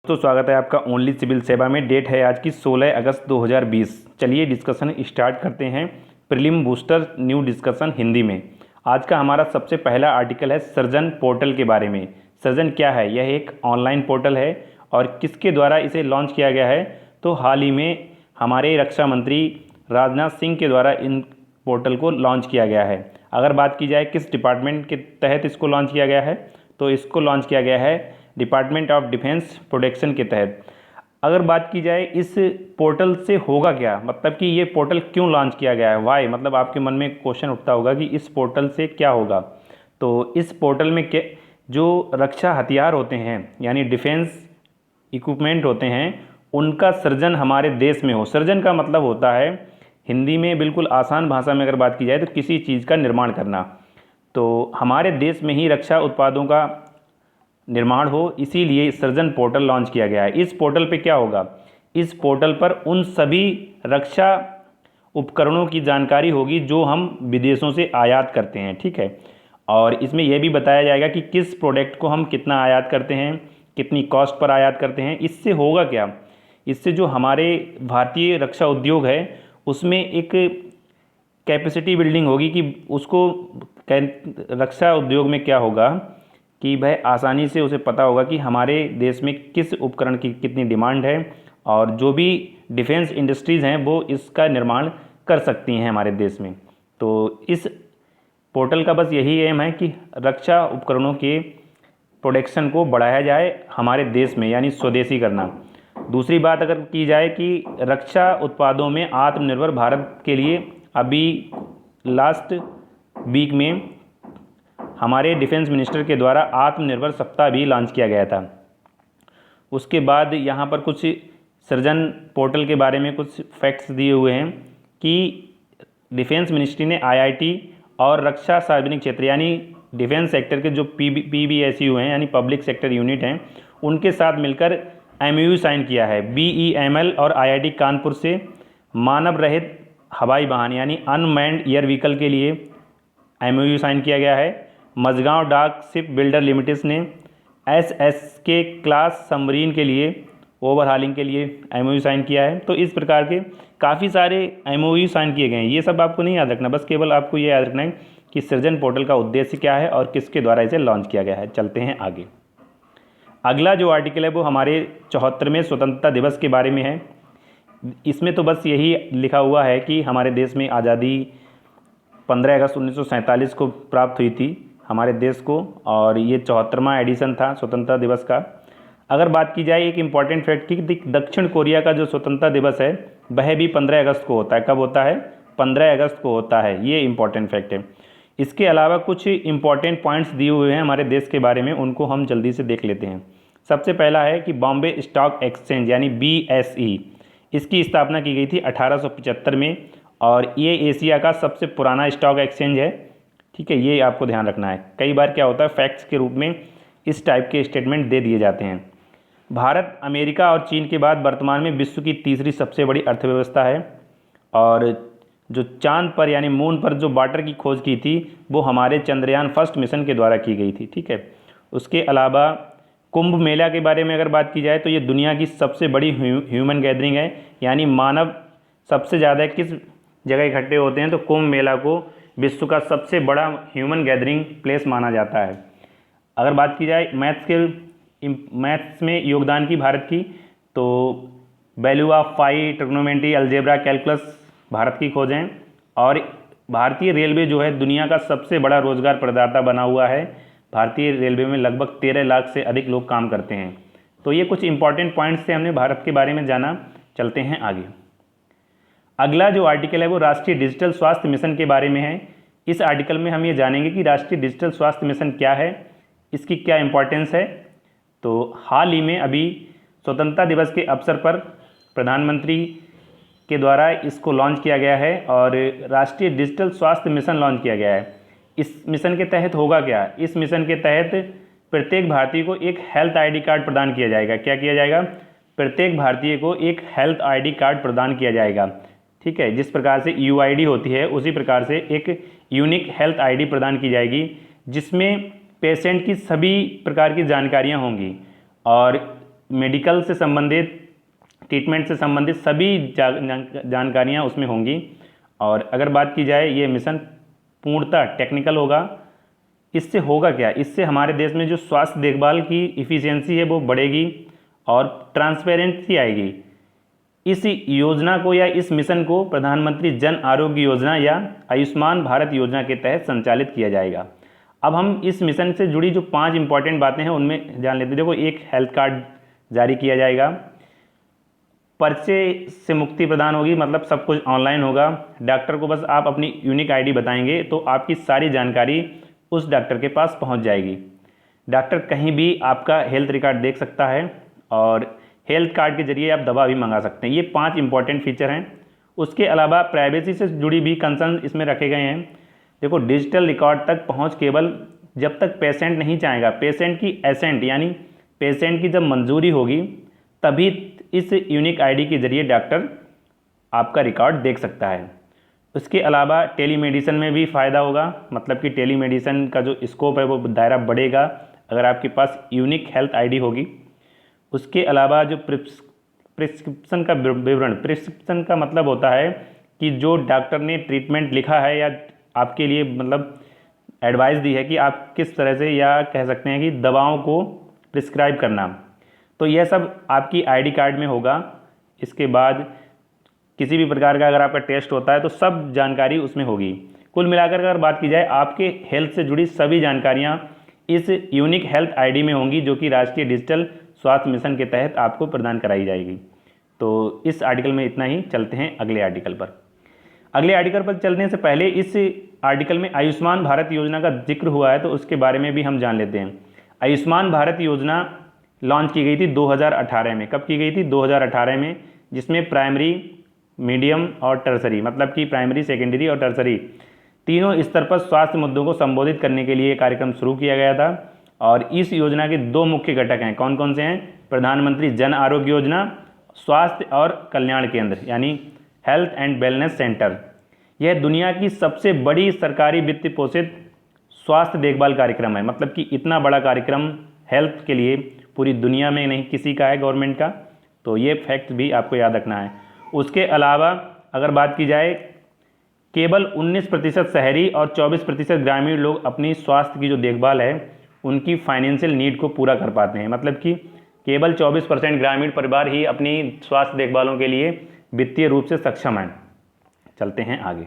तो स्वागत है आपका ओनली सिविल सेवा में। डेट है आज की 16 अगस्त 2020। चलिए डिस्कशन स्टार्ट करते हैं। Prelim booster new discussion Hindi में। आज का हमारा सबसे पहला आर्टिकल है सृजन पोर्टल के बारे में। सृजन क्या है? यह एक ऑनलाइन पोर्टल है और किसके द्वारा इसे लॉन्च किया गया है? तो हाल ही में हमारे रक्षा मंत्री राजनाथ सिंह के द्वारा इन पोर्टल को लॉन्च किया गया है। अगर बात की जाए किस डिपार्टमेंट के तहत इसको लॉन्च किया गया है, तो इसको लॉन्च किया गया है डिपार्टमेंट ऑफ डिफेंस प्रोटेक्शन के तहत। अगर बात की जाए इस पोर्टल से होगा क्या, मतलब कि ये पोर्टल क्यों लॉन्च किया गया है, वाई, मतलब आपके मन में क्वेश्चन उठता होगा कि इस पोर्टल से क्या होगा। तो इस पोर्टल में के जो रक्षा हथियार होते हैं यानी डिफेंस इक्विपमेंट होते हैं, उनका सृजन हमारे देश में हो। सृजन का मतलब होता है हिंदी में बिल्कुल आसान भाषा में अगर बात की जाए तो किसी चीज़ का निर्माण करना। तो हमारे देश में ही रक्षा उत्पादों का निर्माण हो, इसीलिए सृजन पोर्टल लॉन्च किया गया है। इस पोर्टल पे क्या होगा? इस पोर्टल पर उन सभी रक्षा उपकरणों की जानकारी होगी जो हम विदेशों से आयात करते हैं, ठीक है। और इसमें यह भी बताया जाएगा कि किस प्रोडक्ट को हम कितना आयात करते हैं, कितनी कॉस्ट पर आयात करते हैं। इससे होगा क्या? इससे जो हमारे भारतीय रक्षा उद्योग है उसमें एक कैपेसिटी बिल्डिंग होगी कि उसको रक्षा उद्योग में क्या होगा कि वह आसानी से उसे पता होगा कि हमारे देश में किस उपकरण की कितनी डिमांड है, और जो भी डिफेंस इंडस्ट्रीज़ हैं वो इसका निर्माण कर सकती हैं हमारे देश में। तो इस पोर्टल का बस यही एम है कि रक्षा उपकरणों के प्रोडक्शन को बढ़ाया जाए हमारे देश में, यानी स्वदेशी करना। दूसरी बात अगर की जाए कि रक्षा उत्पादों में आत्मनिर्भर भारत के लिए अभी लास्ट वीक में हमारे डिफेंस मिनिस्टर के द्वारा आत्मनिर्भर सप्ताह भी लॉन्च किया गया था। उसके बाद यहाँ पर कुछ सृजन पोर्टल के बारे में कुछ फैक्ट्स दिए हुए हैं कि डिफेंस मिनिस्ट्री ने आईआईटी और रक्षा सार्वजनिक क्षेत्र यानी डिफेंस सेक्टर के जो पीबीएसयू हैं यानी पब्लिक सेक्टर यूनिट हैं, उनके साथ मिलकर एमओयू साइन किया है। बीईएमएल और आईआईटी कानपुर से मानव रहित हवाई वाहन यानी अनमैन्ड एयर व्हीकल के लिए एमओयू साइन किया गया है। मझगांव डाक शिप बिल्डर लिमिटेड ने एसएसके क्लास सबमरीन के लिए ओवरहालिंग के लिए एमओयू साइन किया है। तो इस प्रकार के काफ़ी सारे एमओयू साइन किए गए हैं। ये सब आपको नहीं याद रखना, बस केवल आपको ये याद रखना है कि सृजन पोर्टल का उद्देश्य क्या है और किसके द्वारा इसे लॉन्च किया गया है। चलते हैं आगे। अगला जो आर्टिकल है वो हमारे 74वें स्वतंत्रता दिवस के बारे में है। इसमें तो बस यही लिखा हुआ है कि हमारे देश में आज़ादी 15 अगस्त 1947 को प्राप्त हुई थी हमारे देश को, और ये 74वां एडिशन था स्वतंत्रता दिवस का। अगर बात की जाए एक इम्पॉर्टेंट फैक्ट की, दक्षिण कोरिया का जो स्वतंत्रता दिवस है वह भी 15 अगस्त को होता है। कब होता है? 15 अगस्त को होता है। ये इम्पॉर्टेंट फैक्ट है। इसके अलावा कुछ इम्पॉर्टेंट पॉइंट्स दिए हुए हैं हमारे देश के बारे में, उनको हम जल्दी से देख लेते हैं। सबसे पहला है कि बॉम्बे स्टॉक एक्सचेंज यानी BSE, इसकी स्थापना की गई थी 1875 में, और ये एशिया का सबसे पुराना स्टॉक एक्सचेंज है, ठीक है। ये आपको ध्यान रखना है। कई बार क्या होता है फैक्ट्स के रूप में इस टाइप के स्टेटमेंट दे दिए जाते हैं। भारत अमेरिका और चीन के बाद वर्तमान में विश्व की तीसरी सबसे बड़ी अर्थव्यवस्था है, और जो चांद पर यानी मून पर जो वाटर की खोज की थी वो हमारे चंद्रयान फर्स्ट मिशन के द्वारा की गई थी, ठीक है। उसके अलावा कुंभ मेला के बारे में अगर बात की जाए तो ये दुनिया की सबसे बड़ी ह्यूमन गैदरिंग है, यानी मानव सबसे ज़्यादा किस जगह इकट्ठे होते हैं तो कुंभ मेला को विश्व का सबसे बड़ा ह्यूमन गैदरिंग प्लेस माना जाता है। अगर बात की जाए मैथ्स में योगदान की भारत की, तो value of pi, trigonometry, algebra, calculus Bharat की खोज हैं। और भारतीय रेलवे जो है दुनिया का सबसे बड़ा रोजगार प्रदाता बना हुआ है। भारतीय रेलवे में लगभग 13 लाख से अधिक लोग काम करते हैं। तो ये कुछ इंपॉर्टेंट पॉइंट्स थे, हमने भारत के बारे में जाना। चलते हैं आगे। अगला जो आर्टिकल है वो राष्ट्रीय डिजिटल स्वास्थ्य मिशन के बारे में है। इस आर्टिकल में हम ये जानेंगे कि राष्ट्रीय डिजिटल स्वास्थ्य मिशन क्या है, इसकी क्या इंपॉर्टेंस है। तो हाल ही में अभी स्वतंत्रता दिवस के अवसर पर प्रधानमंत्री के द्वारा इसको लॉन्च किया गया है, और राष्ट्रीय डिजिटल स्वास्थ्य मिशन लॉन्च किया गया है। इस मिशन के तहत होगा क्या? इस मिशन के तहत प्रत्येक भारतीय को एक हेल्थ आईडी कार्ड प्रदान किया जाएगा। क्या किया जाएगा? प्रत्येक भारतीय को एक हेल्थ आईडी कार्ड प्रदान किया जाएगा, ठीक है। जिस प्रकार से यूआईडी होती है उसी प्रकार से एक यूनिक हेल्थ आईडी प्रदान की जाएगी, जिसमें पेशेंट की सभी प्रकार की जानकारियां होंगी, और मेडिकल से संबंधित, ट्रीटमेंट से संबंधित सभी जानकारियाँ उसमें होंगी। और अगर बात की जाए, ये मिशन पूर्णतः टेक्निकल होगा। इससे होगा क्या, इससे हमारे देश में जो स्वास्थ्य देखभाल की इफ़िशियंसी है वो बढ़ेगी और ट्रांसपेरेंसी आएगी। इस योजना को या इस मिशन को प्रधानमंत्री जन आरोग्य योजना या आयुष्मान भारत योजना के तहत संचालित किया जाएगा। अब हम इस मिशन से जुड़ी जो 5 इंपॉर्टेंट बातें हैं उनमें जान लेते हैं। देखो, एक हेल्थ कार्ड जारी किया जाएगा, पर्चे से मुक्ति प्रदान होगी, मतलब सब कुछ ऑनलाइन होगा। डॉक्टर को बस आप अपनी यूनिक आईडी बताएंगे तो आपकी सारी जानकारी उस डॉक्टर के पास पहुंच जाएगी। डॉक्टर कहीं भी आपका हेल्थ रिकॉर्ड देख सकता है और हेल्थ कार्ड के जरिए आप दवा भी मंगा सकते हैं। ये 5 इंपॉर्टेंट फीचर हैं। उसके अलावा प्राइवेसी से जुड़ी भी कंसर्न इसमें रखे गए हैं। देखो, डिजिटल रिकॉर्ड तक पहुंच केवल जब तक पेशेंट नहीं चाहेगा, पेशेंट की एसेंट यानी पेशेंट की जब मंजूरी होगी तभी इस यूनिक आईडी के जरिए डॉक्टर आपका रिकॉर्ड देख सकता है। उसके अलावा टेलीमेडिसिन में भी फ़ायदा होगा, मतलब कि टेलीमेडिसिन का जो स्कोप है वो दायरा बढ़ेगा अगर आपके पास यूनिक हेल्थ आईडी होगी। उसके अलावा जो प्रिस्क्रिप्शन का विवरण, प्रिस्क्रिप्शन का मतलब होता है कि जो डॉक्टर ने ट्रीटमेंट लिखा है या आपके लिए मतलब एडवाइस दी है कि आप किस तरह से, या कह सकते हैं कि दवाओं को प्रिस्क्राइब करना, तो यह सब आपकी आईडी कार्ड में होगा। इसके बाद किसी भी प्रकार का अगर आपका टेस्ट होता है तो सब जानकारी उसमें होगी। कुल मिलाकर अगर बात की जाए, आपके हेल्थ से जुड़ी सभी जानकारियाँ इस यूनिक हेल्थ आईडी में होंगी, जो कि राष्ट्रीय डिजिटल स्वास्थ्य मिशन के तहत आपको प्रदान कराई जाएगी। तो इस आर्टिकल में इतना ही। चलते हैं अगले आर्टिकल पर। अगले आर्टिकल पर चलने से पहले इस आर्टिकल में आयुष्मान भारत योजना का जिक्र हुआ है तो उसके बारे में भी हम जान लेते हैं। आयुष्मान भारत योजना लॉन्च की गई थी 2018 में। कब की गई थी? 2018 में, जिसमें प्राइमरी, मीडियम और टर्सरी, मतलब कि प्राइमरी, सेकेंडरी और टर्सरी तीनों स्तर पर स्वास्थ्य मुद्दों को संबोधित करने के लिए कार्यक्रम शुरू किया गया था। और इस योजना के 2 मुख्य घटक हैं। कौन कौन से हैं? प्रधानमंत्री जन आरोग्य योजना, स्वास्थ्य और कल्याण केंद्र यानी हेल्थ एंड वेलनेस सेंटर। यह दुनिया की सबसे बड़ी सरकारी वित्त पोषित स्वास्थ्य देखभाल कार्यक्रम है। मतलब कि इतना बड़ा कार्यक्रम हेल्थ के लिए पूरी दुनिया में नहीं किसी का है, गवर्नमेंट का। तो ये फैक्ट भी आपको याद रखना है। उसके अलावा अगर बात की जाए, केवल 19% शहरी और 24% ग्रामीण लोग अपनी स्वास्थ्य की जो देखभाल है उनकी फाइनेंशियल नीड को पूरा कर पाते हैं। मतलब कि केवल 24% ग्रामीण परिवार ही अपनी स्वास्थ्य देखभालों के लिए वित्तीय रूप से सक्षम हैं। चलते हैं आगे।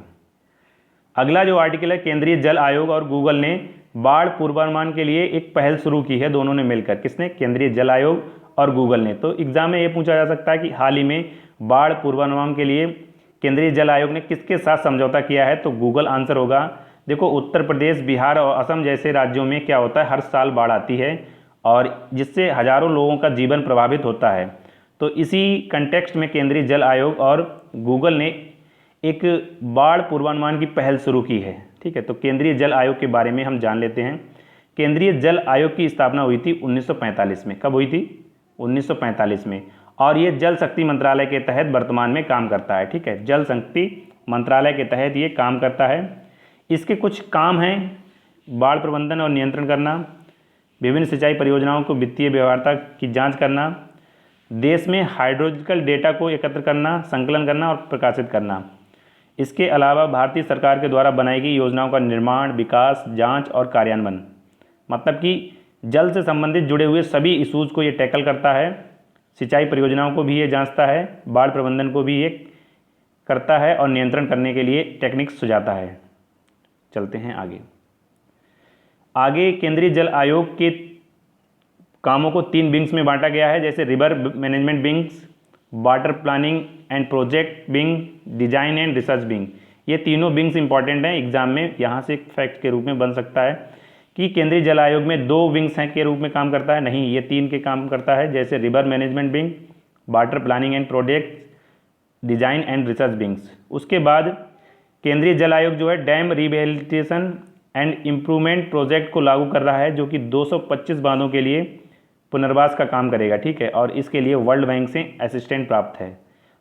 अगला जो आर्टिकल है, केंद्रीय जल आयोग और गूगल ने बाढ़ पूर्वानुमान के लिए एक पहल शुरू की है, दोनों ने मिलकर। किसने? केंद्रीय जल आयोग और गूगल ने। तो एग्जाम में ये पूछा जा सकता है कि हाल ही में बाढ़ पूर्वानुमान के लिए केंद्रीय जल आयोग ने किसके साथ समझौता किया है? तो गूगल आंसर होगा। देखो, उत्तर प्रदेश, बिहार और असम जैसे राज्यों में क्या होता है, हर साल बाढ़ आती है और जिससे हजारों लोगों का जीवन प्रभावित होता है। तो इसी कंटेक्स्ट में केंद्रीय जल आयोग और गूगल ने एक बाढ़ पूर्वानुमान की पहल शुरू की है। ठीक है, तो केंद्रीय जल आयोग के बारे में हम जान लेते हैं। केंद्रीय जल आयोग की स्थापना हुई थी 1945 में। कब हुई थी? 1945 में। और ये जल शक्ति मंत्रालय के तहत वर्तमान में काम करता है। ठीक है, जल शक्ति मंत्रालय के तहत ये काम करता है। इसके कुछ काम हैं: बाढ़ प्रबंधन और नियंत्रण करना, विभिन्न सिंचाई परियोजनाओं को वित्तीय व्यवहार्यता की जांच करना, देश में हाइड्रोलॉजिकल डेटा को एकत्र करना, संकलन करना और प्रकाशित करना। इसके अलावा भारतीय सरकार के द्वारा बनाई गई योजनाओं का निर्माण, विकास, जांच और कार्यान्वयन, मतलब कि जल से संबंधित जुड़े हुए सभी इशूज़ को ये टैकल करता है। सिंचाई परियोजनाओं को भी ये जांचता है, बाढ़ प्रबंधन को भी ये करता है और नियंत्रण करने के लिए टेक्निक सुझाता है। चलते हैं आगे। केंद्रीय जल आयोग के कामों को 3 विंग्स में बांटा गया है, जैसे river management wings, water planning and project wing, design and research wing. ये तीनों विंग्स इंपॉर्टेंट हैं, एग्जाम में यहाँ से फैक्ट के रूप में बन सकता है कि केंद्रीय जल आयोग में 2 विंग्स हैं के रूप में काम करता है। नहीं, ये 3 के काम करता है, जैसे river management wing, water planning and project, design and research wings. उसके बाद केंद्रीय जल आयोग जो है dam rehabilitation and improvement project को लागू कर रहा है, जो कि 225 बांधों के लिए पुनर्वास का काम करेगा। ठीक है, और इसके लिए वर्ल्ड बैंक से असिस्टेंट प्राप्त है।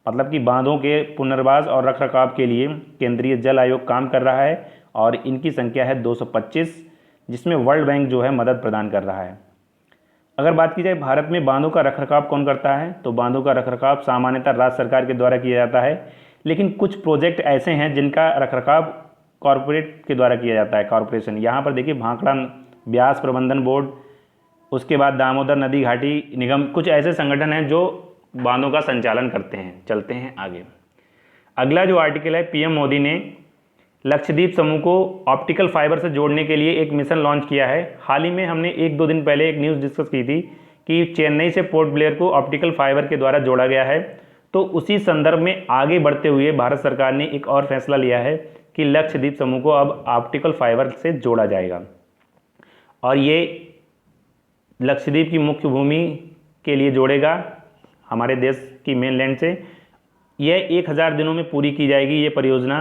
मतलब कि बांधों के पुनर्वास और रखरखाव के लिए केंद्रीय जल आयोग काम कर रहा है और इनकी संख्या है 225, जिसमें वर्ल्ड बैंक जो है मदद प्रदान कर रहा है। अगर बात की जाए भारत में बांधों का रखरखाव कौन करता है, तो बांधों का रखरखाव सामान्यतः राज्य सरकार के द्वारा किया जाता है, लेकिन कुछ प्रोजेक्ट ऐसे हैं जिनका रखरखाव कॉरपोरेट के द्वारा किया जाता है, कॉरपोरेशन। यहाँ पर देखिए भाखड़ा ब्यास प्रबंधन बोर्ड, उसके बाद दामोदर नदी घाटी निगम, कुछ ऐसे संगठन हैं जो बांधों का संचालन करते हैं। चलते हैं आगे। अगला जो आर्टिकल है, पीएम मोदी ने लक्षद्वीप समूह को ऑप्टिकल फाइबर से जोड़ने के लिए एक मिशन लॉन्च किया है। हाल ही में हमने 1-2 दिन पहले एक न्यूज़ डिस्कस की थी कि चेन्नई से पोर्ट ब्लेयर को ऑप्टिकल फाइबर के द्वारा जोड़ा गया है। तो उसी संदर्भ में आगे बढ़ते हुए भारत सरकार ने एक और फैसला लिया है कि लक्षद्वीप समूह को अब ऑप्टिकल फाइबर से जोड़ा जाएगा, और ये लक्षद्वीप की मुख्य भूमि के लिए जोड़ेगा हमारे देश की मेनलैंड से। यह 1000 दिनों में पूरी की जाएगी ये परियोजना।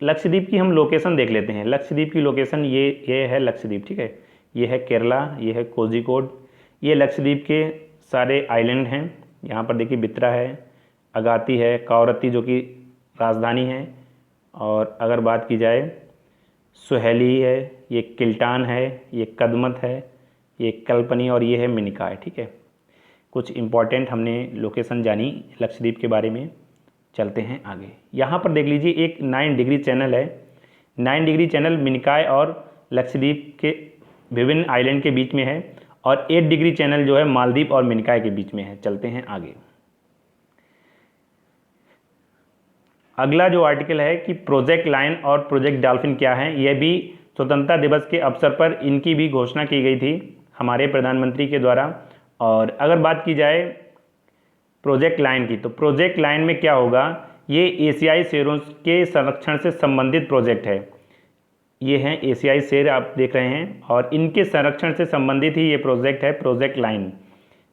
लक्षद्वीप की हम लोकेशन देख लेते हैं। लक्षद्वीप की लोकेशन ये है लक्षद्वीप, ठीक है। ये है केरला, ये है कोझिकोड, ये लक्षद्वीप के सारे आइलैंड हैं। यहाँ पर देखिए बित्रा है, अगाती है, कावरत्ती जो कि राजधानी है, और अगर बात की जाए सुहेली है, ये किल्टान है, ये कदमत है, ये कल्पनी, और ये है मिनिकॉय, ठीक है। कुछ इम्पॉर्टेंट हमने लोकेशन जानी लक्षद्वीप के बारे में। चलते हैं आगे। यहाँ पर देख लीजिए एक 9 डिग्री चैनल है। 9 डिग्री चैनल मिनिकॉय और लक्षद्वीप के विभिन्न आइलैंड के बीच में है, और 8 डिग्री चैनल जो है मालदीव और मिनिकॉय के बीच में है। चलते हैं आगे। अगला जो आर्टिकल है कि प्रोजेक्ट लाइन और प्रोजेक्ट डॉल्फिन क्या है, यह भी स्वतंत्रता दिवस के अवसर पर इनकी भी घोषणा की गई थी हमारे प्रधानमंत्री के द्वारा। और अगर बात की जाए प्रोजेक्ट लाइन की, तो प्रोजेक्ट लाइन में क्या होगा, ये एशियाई शेरों के संरक्षण से संबंधित प्रोजेक्ट है। ये हैं एशियाई शेर आप देख रहे हैं, और इनके संरक्षण से संबंधित ही ये प्रोजेक्ट है, प्रोजेक्ट लाइन।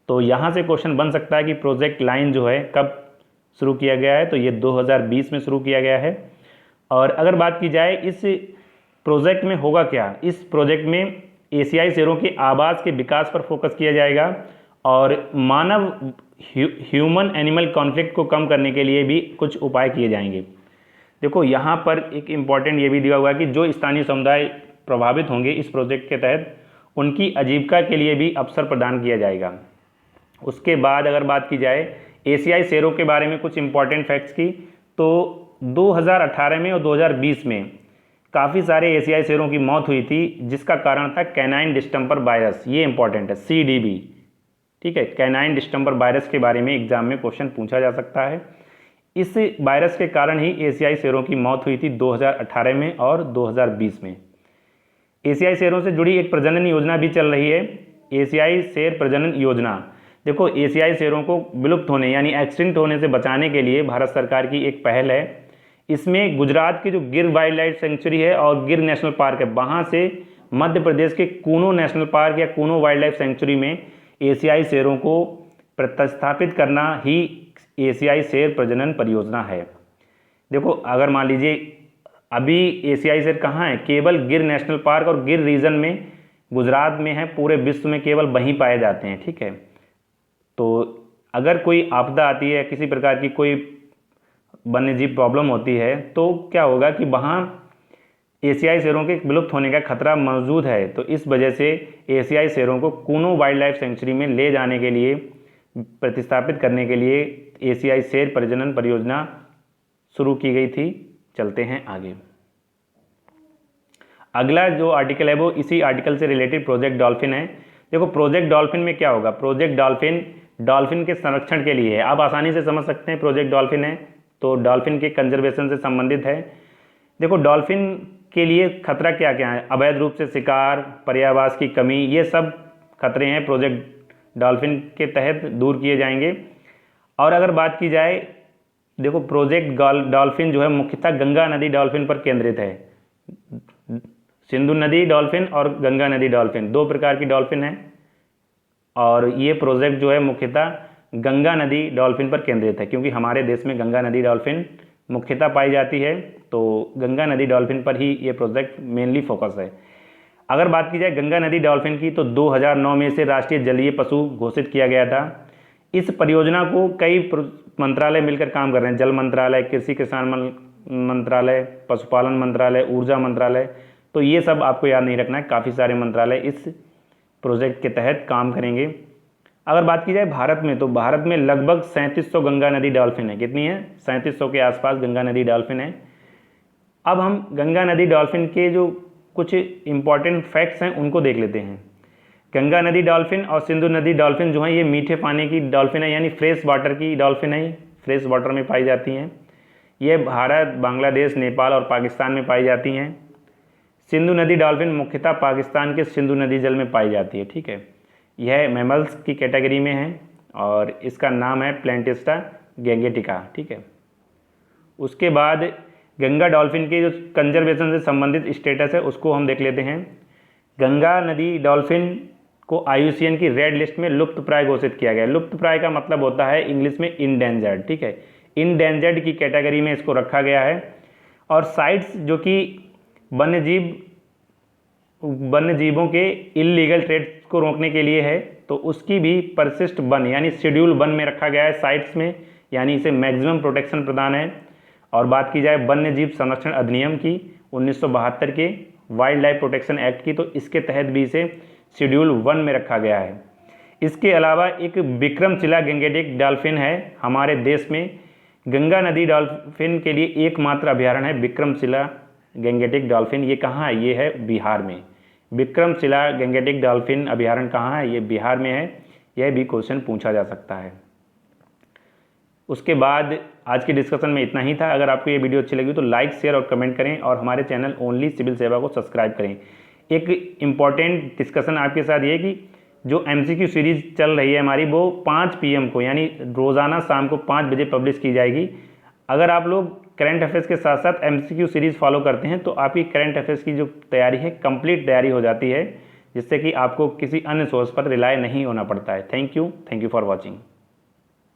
तो यहाँ से क्वेश्चन बन सकता है कि प्रोजेक्ट लाइन जो है कब शुरू किया गया है, तो ये 2020 में शुरू किया गया है। और अगर बात की जाए इस प्रोजेक्ट में होगा क्या, इस प्रोजेक्ट में एशियाई शेरों के आवास के विकास पर फोकस किया जाएगा, और मानव ह्यूमन एनिमल कॉन्फ्लिक्ट को कम करने के लिए भी कुछ उपाय किए जाएंगे। देखो यहाँ पर एक इम्पॉर्टेंट ये भी दिया हुआ है कि जो स्थानीय समुदाय प्रभावित होंगे इस प्रोजेक्ट के तहत, उनकी आजीविका के लिए भी अवसर प्रदान किया जाएगा। उसके बाद अगर बात की जाए एशियाई शेरों के बारे में कुछ इम्पॉर्टेंट फैक्ट्स की, तो 2018 में और 2020 में काफ़ी सारे एशियाई शेरों की मौत हुई थी, जिसका कारण था कैनाइन डिस्टेंपर वायरस। ये इंपॉर्टेंट है, CDV, ठीक है। कैनाइन डिस्टेंपर वायरस के बारे में एग्जाम में क्वेश्चन पूछा जा सकता है। इस वायरस के कारण ही एशियाई शेरों की मौत हुई थी 2018 में और 2020 में। एशियाई शेरों से जुड़ी एक प्रजनन योजना भी चल रही है, एशियाई शेर प्रजनन योजना। देखो एशियाई शेरों को विलुप्त होने यानी एक्सटिंक्ट होने से बचाने के लिए भारत सरकार की एक पहल है। इसमें गुजरात की जो गिर वाइल्ड लाइफ सेंचुरी है और गिर नेशनल पार्क है, वहाँ से मध्य प्रदेश के कूनो नेशनल पार्क या कूनो वाइल्ड लाइफ सेंचुरी में एशियाई शेरों को प्रतिस्थापित करना ही एशियाई शेर प्रजनन परियोजना है। देखो अगर मान लीजिए अभी एशियाई शेर कहाँ है, केवल गिर नेशनल पार्क और गिर रीजन में गुजरात में है, पूरे विश्व में केवल वहीं पाए जाते हैं, ठीक है। तो अगर कोई आपदा आती है, किसी प्रकार की कोई वन्यजीव प्रॉब्लम होती है, तो क्या होगा कि वहाँ एशियाई शेरों के विलुप्त होने का खतरा मौजूद है। तो इस वजह से एशियाई शेरों को कूनो वाइल्ड लाइफ सेंचुरी में ले जाने के लिए, प्रतिस्थापित करने के लिए एशियाई शेर प्रजनन परियोजना शुरू की गई थी। चलते हैं आगे। अगला जो आर्टिकल है वो इसी आर्टिकल से रिलेटेड प्रोजेक्ट डॉल्फिन है। देखो प्रोजेक्ट डॉल्फिन में क्या होगा, प्रोजेक्ट डॉल्फिन डॉल्फिन के संरक्षण के लिए है। आप आसानी से समझ सकते हैं प्रोजेक्ट डॉल्फिन है तो डॉल्फिन के कंजर्वेशन से संबंधित है। देखो डॉल्फिन के लिए खतरा क्या क्या है, अवैध रूप से शिकार, पर्यावास की कमी, ये सब खतरे हैं प्रोजेक्ट डॉल्फिन के तहत दूर किए जाएंगे। और अगर बात की जाए, देखो प्रोजेक्ट डॉल्फिन जो है मुख्यतः गंगा नदी डॉल्फिन पर केंद्रित है। सिंधु नदी डॉल्फिन और गंगा नदी डॉल्फिन, दो प्रकार की डॉल्फिन है, और ये प्रोजेक्ट जो है मुख्यतः गंगा नदी डॉल्फिन पर केंद्रित है, क्योंकि हमारे देश में गंगा नदी डॉल्फिन मुख्यतः पाई जाती है, तो गंगा नदी डॉल्फिन पर ही ये प्रोजेक्ट मेनली फोकस है। अगर बात की जाए गंगा नदी डॉल्फिन की, तो 2009 में इसे राष्ट्रीय जलीय पशु घोषित किया गया था। इस परियोजना को कई मंत्रालय मिलकर काम कर रहे हैं, जल मंत्रालय, कृषि किसान मंत्रालय, पशुपालन मंत्रालय, ऊर्जा मंत्रालय। तो ये सब आपको याद नहीं रखना है, काफ़ी सारे मंत्रालय इस प्रोजेक्ट के तहत काम करेंगे। अगर बात की जाए भारत में, तो भारत में लगभग 3700 गंगा नदी डॉल्फिन है। कितनी है? 3700 के आसपास गंगा नदी डॉल्फिन है। अब हम गंगा नदी डॉल्फिन के जो कुछ इम्पॉर्टेंट फैक्ट्स हैं उनको देख लेते हैं। गंगा नदी डॉल्फिन और सिंधु नदी डॉल्फिन जो है ये मीठे पानी की डॉल्फिन है, यानी फ्रेश वाटर की डॉल्फिन है, फ्रेश वाटर में पाई जाती हैं। ये भारत, बांग्लादेश, नेपाल और पाकिस्तान में पाई जाती हैं। सिंधु नदी डॉल्फिन मुख्यतः पाकिस्तान के सिंधु नदी जल में पाई जाती है। ठीक है, यह मैमल्स की कैटेगरी में है और इसका नाम है प्लेंटिस्टा गैंगेटिका। ठीक है, उसके बाद गंगा डॉल्फिन के जो कंजर्वेशन से संबंधित स्टेटस है उसको हम देख लेते हैं। गंगा नदी डॉल्फिन को IUCN की रेड लिस्ट में लुप्त प्राय घोषित किया गया है। लुप्त प्राय का मतलब होता है इंग्लिश में इंडेंजर्ड। ठीक है, इंडेंजर्ड की कैटेगरी में इसको रखा गया है। और साइट्स जो कि वन्यजीवों के इलीगल ट्रेड्स को रोकने के लिए है, तो उसकी भी परिशिष्ट वन यानी शेड्यूल 1 में रखा गया है साइट्स में, यानी इसे मैक्सिमम प्रोटेक्शन प्रदान है। और बात की जाए वन्यजीव संरक्षण अधिनियम की 1972 के वाइल्ड लाइफ प्रोटेक्शन एक्ट की, तो इसके तहत भी इसे शेड्यूल 1 में रखा गया है। इसके अलावा एक विक्रमशिला गैंगेटिक डॉल्फिन है हमारे देश में। गंगा नदी डॉल्फिन के लिए एकमात्र अभयारण्य है विक्रमशिला गैंगेटिक डॉल्फिन। ये कहाँ है? ये है बिहार में। विक्रमशिला गैंगेटिक डॉल्फिन अभयारण्य कहाँ है? ये बिहार में है। यह भी क्वेश्चन पूछा जा सकता है। उसके बाद आज के डिस्कशन में इतना ही था। अगर आपको ये वीडियो अच्छी लगी तो लाइक, शेयर और कमेंट करें और हमारे चैनल ओनली सिविल सेवा को सब्सक्राइब करें। एक इम्पॉर्टेंट डिस्कशन आपके साथ ये कि जो MCQ सीरीज़ चल रही है हमारी, वो 5 PM को यानी रोज़ाना शाम को 5 बजे पब्लिश की जाएगी। अगर आप लोग करंट अफेयर्स के साथ साथ MCQ सीरीज़ फॉलो करते हैं तो आपकी करंट अफेयर्स की जो तैयारी है कंप्लीट तैयारी हो जाती है, जिससे कि आपको किसी अन्य सोर्स पर रिलाय नहीं होना पड़ता है। Thank you for watching.